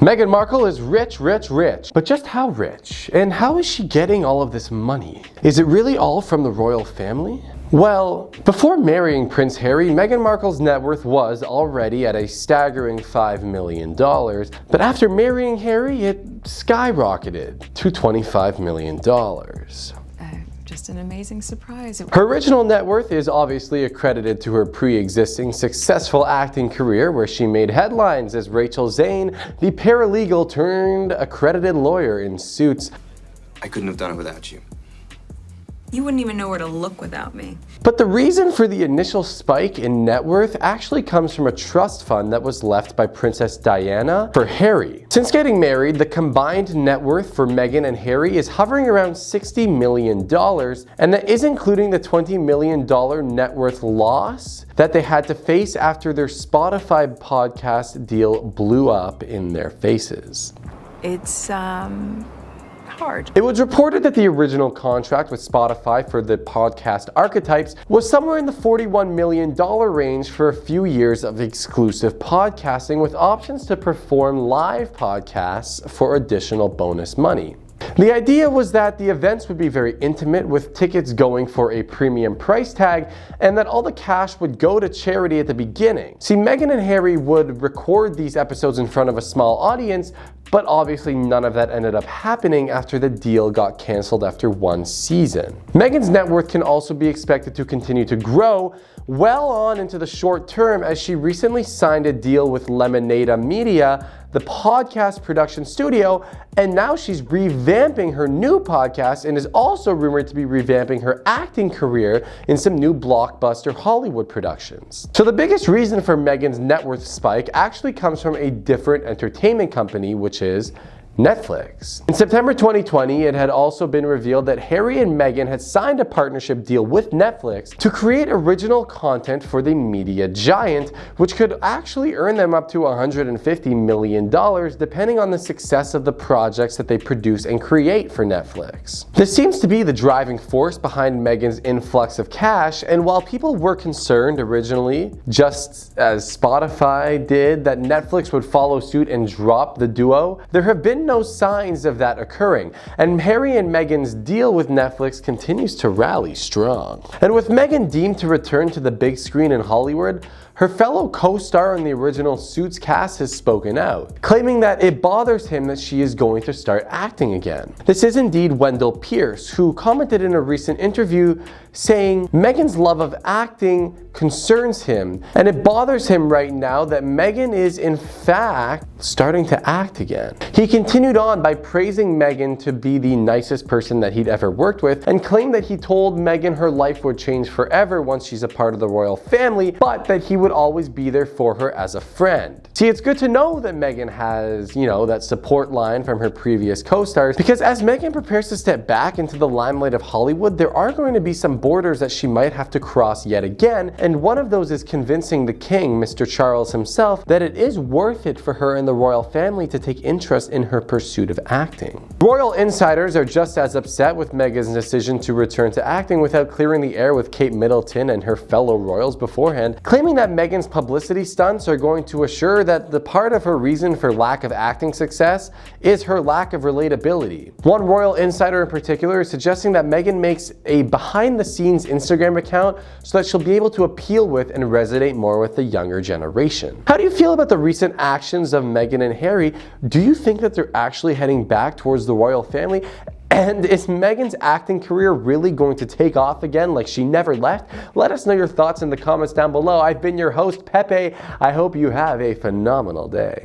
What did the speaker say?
Meghan Markle is rich, rich, rich. But just how rich? And how is she getting all of this money? Is it really all from the royal family? Well, before marrying Prince Harry, Meghan Markle's net worth was already at a staggering $5 million, but after marrying Harry, it skyrocketed to $25 million. Just an amazing surprise. Her original net worth is obviously accredited to her pre-existing successful acting career, where she made headlines as Rachel Zane, the paralegal turned accredited lawyer in Suits. I couldn't have done it without you. You wouldn't even know where to look without me. But the reason for the initial spike in net worth actually comes from a trust fund that was left by Princess Diana for Harry. Since getting married, the combined net worth for Meghan and Harry is hovering around $60 million, and that is including the $20 million net worth loss that they had to face after their Spotify podcast deal blew up in their faces. It's, hard. It was reported that the original contract with Spotify for the podcast Archetypes was somewhere in the $41 million range for a few years of exclusive podcasting, with options to perform live podcasts for additional bonus money. The idea was that the events would be very intimate, with tickets going for a premium price tag, and that all the cash would go to charity at the beginning. See, Meghan and Harry would record these episodes in front of a small audience, but obviously none of that ended up happening after the deal got cancelled after one season. Meghan's net worth can also be expected to continue to grow well on into the short term, as she recently signed a deal with Lemonada Media, the podcast production studio, and now she's revamping her new podcast and is also rumored to be revamping her acting career in some new blockbuster Hollywood productions. So the biggest reason for Meghan's net worth spike actually comes from a different entertainment company, which is Netflix. In September 2020, it had also been revealed that Harry and Meghan had signed a partnership deal with Netflix to create original content for the media giant, which could actually earn them up to $150 million, depending on the success of the projects that they produce and create for Netflix. This seems to be the driving force behind Meghan's influx of cash, and while people were concerned originally, just as Spotify did, that Netflix would follow suit and drop the duo, there have been no signs of that occurring, and Harry and Meghan's deal with Netflix continues to rally strong. And with Meghan deemed to return to the big screen in Hollywood, her fellow co-star in the original Suits cast has spoken out, claiming that it bothers him that she is going to start acting again. This is indeed Wendell Pierce, who commented in a recent interview saying Meghan's love of acting concerns him, and it bothers him right now that Meghan is in fact starting to act again. He continued on by praising Meghan to be the nicest person that he'd ever worked with, and claimed that he told Meghan her life would change forever once she's a part of the royal family, but that he would always be there for her as a friend. See, it's good to know that Meghan has, that support line from her previous co-stars, because as Meghan prepares to step back into the limelight of Hollywood, there are going to be some borders that she might have to cross yet again, and one of those is convincing the king, Mr. Charles himself, that it is worth it for her and the royal family to take interest in her pursuit of acting. Royal insiders are just as upset with Meghan's decision to return to acting without clearing the air with Kate Middleton and her fellow royals beforehand, claiming that Meghan's publicity stunts are going to assure that the part of her reason for lack of acting success is her lack of relatability. One royal insider in particular is suggesting that Meghan makes a behind-the-scenes Instagram account so that she'll be able to appeal with and resonate more with the younger generation. How do you feel about the recent actions of Meghan and Harry? Do you think that they're actually heading back towards the royal family? And is Meghan's acting career really going to take off again like she never left? Let us know your thoughts in the comments down below. I've been your host, Pepe. I hope you have a phenomenal day.